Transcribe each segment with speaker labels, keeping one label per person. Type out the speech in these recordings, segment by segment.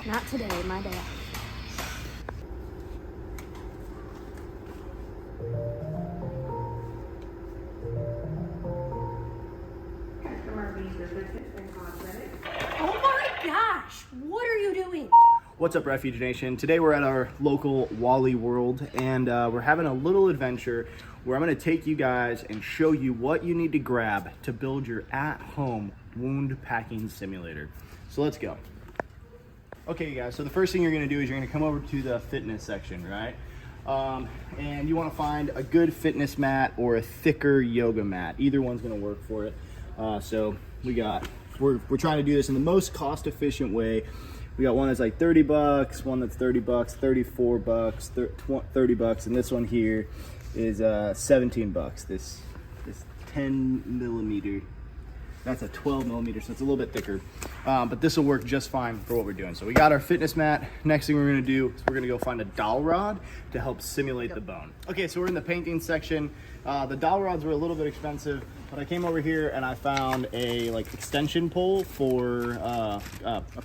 Speaker 1: Not today, my day. Oh my gosh, what are you doing?
Speaker 2: What's up, Refuge Nation? Today we're at our local Wally World, and we're having a little adventure where I'm going to take you guys and show you what you need to grab to build your at-home wound packing simulator. So let's go. Okay, you guys, so the first thing you're going to do is you're going to come over to the fitness section, right? And you want to find a good fitness mat or a thicker yoga mat. Either one's going to work for it. So we're trying to do this in the most cost-efficient way. We got one that's like 30 bucks, one that's 30 bucks, 34 bucks, 30 bucks, and this one here is 17 bucks. This 10 millimeter. That's a 12 millimeter, so it's a little bit thicker. But this will work just fine for what we're doing. So we got our fitness mat. Next thing we're gonna do is we're gonna go find a dowel rod to help simulate the bone. Okay, so we're in the painting section. The dowel rods were a little bit expensive, but I came over here and I found a extension pole for a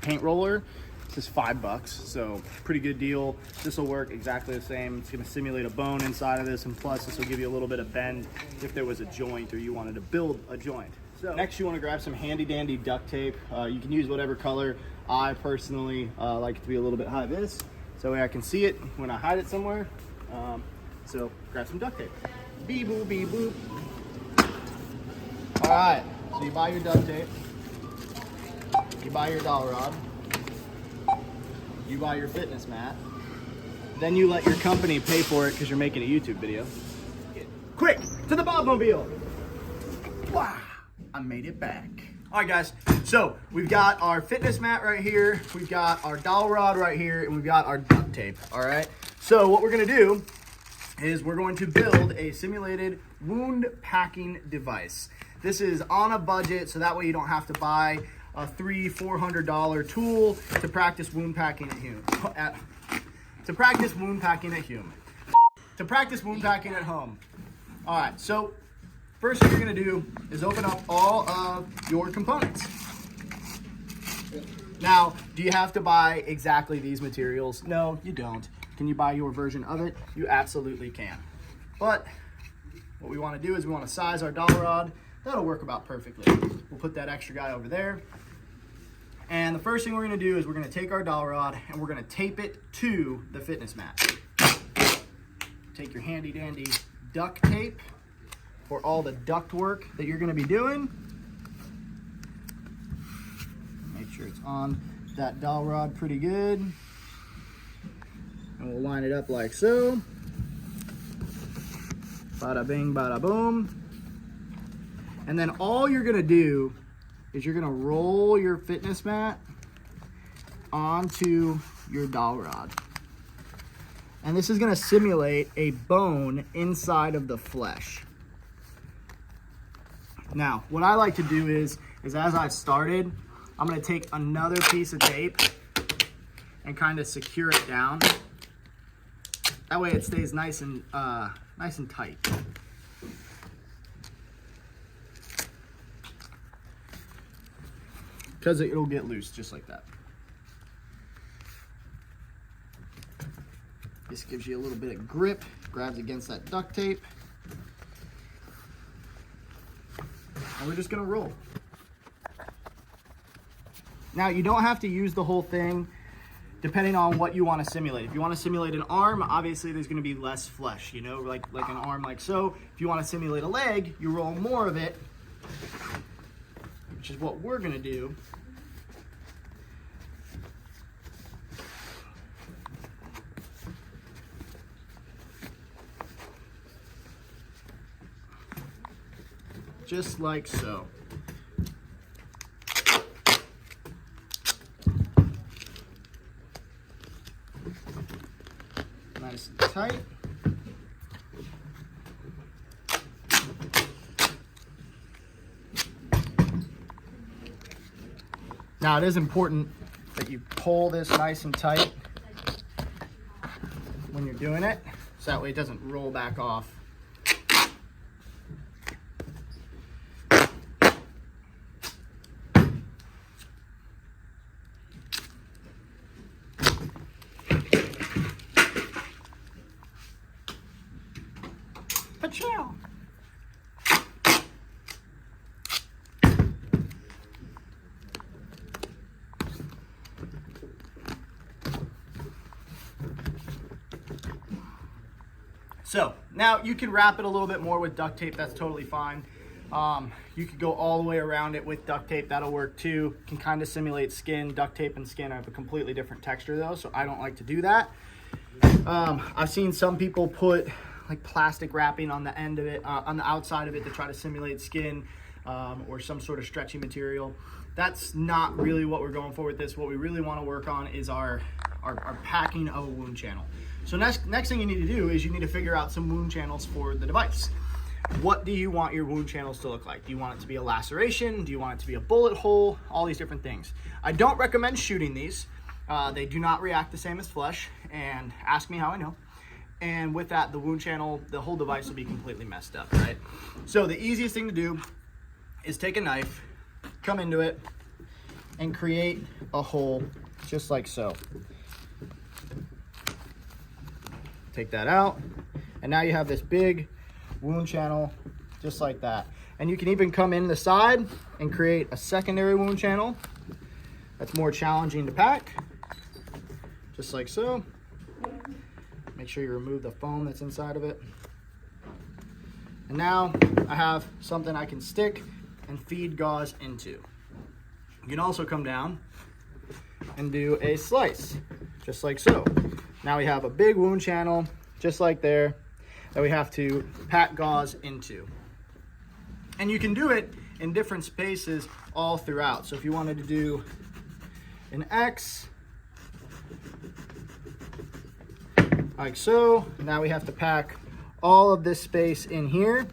Speaker 2: paint roller. This is $5, so pretty good deal. This will work exactly the same. It's gonna simulate a bone inside of this, and plus this will give you a little bit of bend if there was a joint or you wanted to build a joint. So next you wanna grab some handy dandy duct tape. You can use whatever color. I personally like it to be a little bit high vis, so that way I can see it when I hide it somewhere. So grab some duct tape. Beep boop, beep boop. All right, so you buy your duct tape, you buy your dowel rod, you buy your fitness mat, then you let your company pay for it because you're making a YouTube video. Quick, to the Bobmobile. Wow, I made it back. All right, guys, so we've got our fitness mat right here, we've got our dowel rod right here, and we've got our duct tape, all right? So what we're gonna do is we're going to build a simulated wound packing device. This is on a budget, so that way you don't have to buy a $300-400 tool to practice wound packing at home. To practice wound packing at home. All right, so first thing you're gonna do is open up all of your components. Now, do you have to buy exactly these materials? No, you don't. Can you buy your version of it? You absolutely can. But what we wanna do is we wanna size our dowel rod. That'll work about perfectly. We'll put that extra guy over there. And the first thing we're gonna do is we're gonna take our dowel rod and we're gonna tape it to the fitness mat. Take your handy dandy duct tape for all the duct work that you're gonna be doing. Make sure it's on that dowel rod pretty good. And we'll line it up like so. Bada bing, bada boom. And then all you're gonna do is you're gonna roll your fitness mat onto your dowel rod. And this is gonna simulate a bone inside of the flesh. Now, what I like to do is as I've started, I'm gonna take another piece of tape and kind of secure it down. That way it stays nice and tight. Because it'll get loose just like that. This gives you a little bit of grip, grabs against that duct tape. And we're just gonna roll. Now you don't have to use the whole thing depending on what you want to simulate. If you want to simulate an arm, obviously there's gonna be less flesh, you know, like an arm like so. If you want to simulate a leg, you roll more of it, which is what we're gonna do. Just like so. Nice and tight. Now it is important that you pull this nice and tight when you're doing it, so that way it doesn't roll back off. So now you can wrap it a little bit more with duct tape. That's totally fine. You could go all the way around it with duct tape. That'll work too. Can kind of simulate skin. Duct tape and skin have a completely different texture though, so I don't like to do that. I've seen some people put like plastic wrapping on the end of it, on the outside of it, to try to simulate skin, or some sort of stretchy material. That's not really what we're going for with this. What we really want to work on is our packing of a wound channel. So next thing you need to do is you need to figure out some wound channels for the device. What do you want your wound channels to look like? Do you want it to be a laceration? Do you want it to be a bullet hole? All these different things. I don't recommend shooting these. They do not react the same as flesh, and ask me how I know. And with that, the wound channel, the whole device will be completely messed up, right? So the easiest thing to do is take a knife, come into it, and create a hole just like so. Take that out, and now you have this big wound channel just like that. And you can even come in the side and create a secondary wound channel that's more challenging to pack, just like so. Make sure you remove the foam that's inside of it. And now I have something I can stick and feed gauze into. You can also come down and do a slice, just like so. Now we have a big wound channel, just like there, that we have to pack gauze into. And you can do it in different spaces all throughout. So if you wanted to do an X, like so, now we have to pack all of this space in here.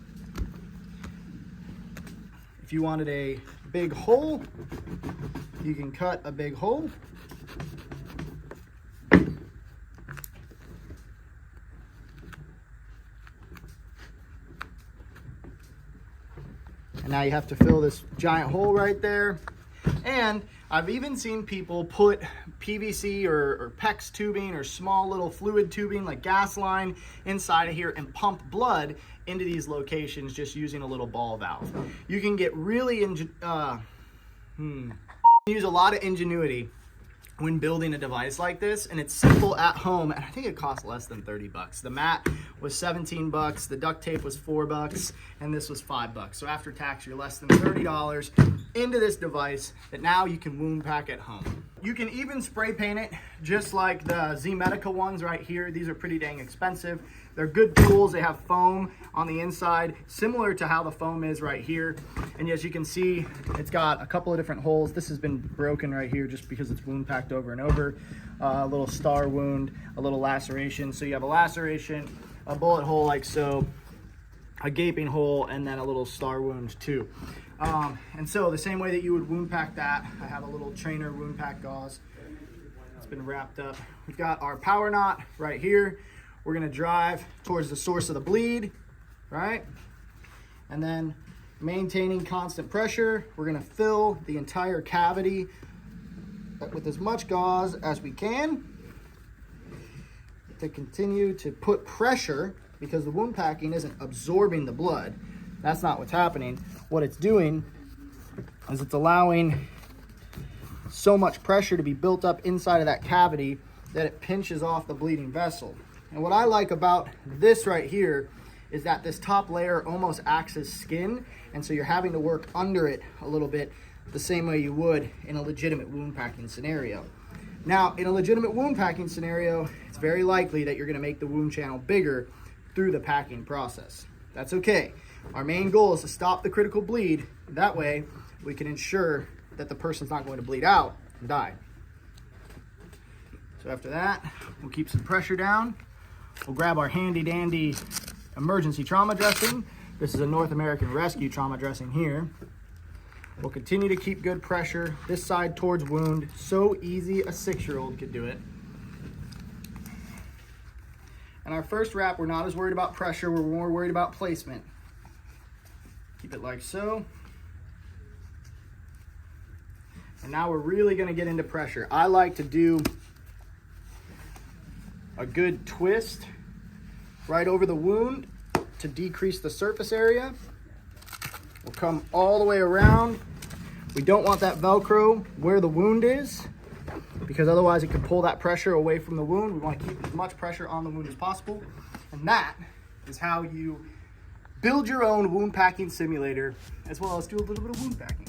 Speaker 2: If you wanted a big hole, you can cut a big hole. And now you have to fill this giant hole right there. And I've even seen people put PVC or PEX tubing or small little fluid tubing like gas line inside of here and pump blood into these locations just using a little ball valve. You can get really use a lot of ingenuity when building a device like this, and it's simple at home, and I think it costs less than 30 bucks. The mat was 17 bucks, the duct tape was 4 bucks, and this was 5 bucks. So after tax, you're less than $30 into this device that now you can wound pack at home. You can even spray paint it just like the Z Medical ones right here. These are pretty dang expensive. They're good tools. They have foam on the inside, similar to how the foam is right here. And as you can see, it's got a couple of different holes. This has been broken right here just because it's wound packed over and over. A little star wound, a little laceration. So you have a laceration, a bullet hole like so, a gaping hole, and then a little star wound too. And so the same way that you would wound pack that, I have a little trainer wound pack gauze. It's been wrapped up. We've got our power knot right here. We're gonna drive towards the source of the bleed, right? And then maintaining constant pressure, we're gonna fill the entire cavity with as much gauze as we can to continue to put pressure, because the wound packing isn't absorbing the blood. That's not what's happening. What it's doing is it's allowing so much pressure to be built up inside of that cavity that it pinches off the bleeding vessel. And what I like about this right here is that this top layer almost acts as skin, and so you're having to work under it a little bit the same way you would in a legitimate wound packing scenario. Now, in a legitimate wound packing scenario, it's very likely that you're gonna make the wound channel bigger through the packing process. That's okay. Our main goal is to stop the critical bleed. That way, we can ensure that the person's not going to bleed out and die. So after that, we'll keep some pressure down. We'll grab our handy dandy emergency trauma dressing. This is a North American Rescue trauma dressing here. We'll continue to keep good pressure this side towards wound. So easy, a 6-year-old could do it. And our first wrap, we're not as worried about pressure, we're more worried about placement. Keep it like so. And now we're really gonna get into pressure. I like to do a good twist right over the wound to decrease the surface area. We'll come all the way around. We don't want that Velcro where the wound is, because otherwise it could pull that pressure away from the wound. We want to keep as much pressure on the wound as possible. And that is how you build your own wound packing simulator, as well as do a little bit of wound packing.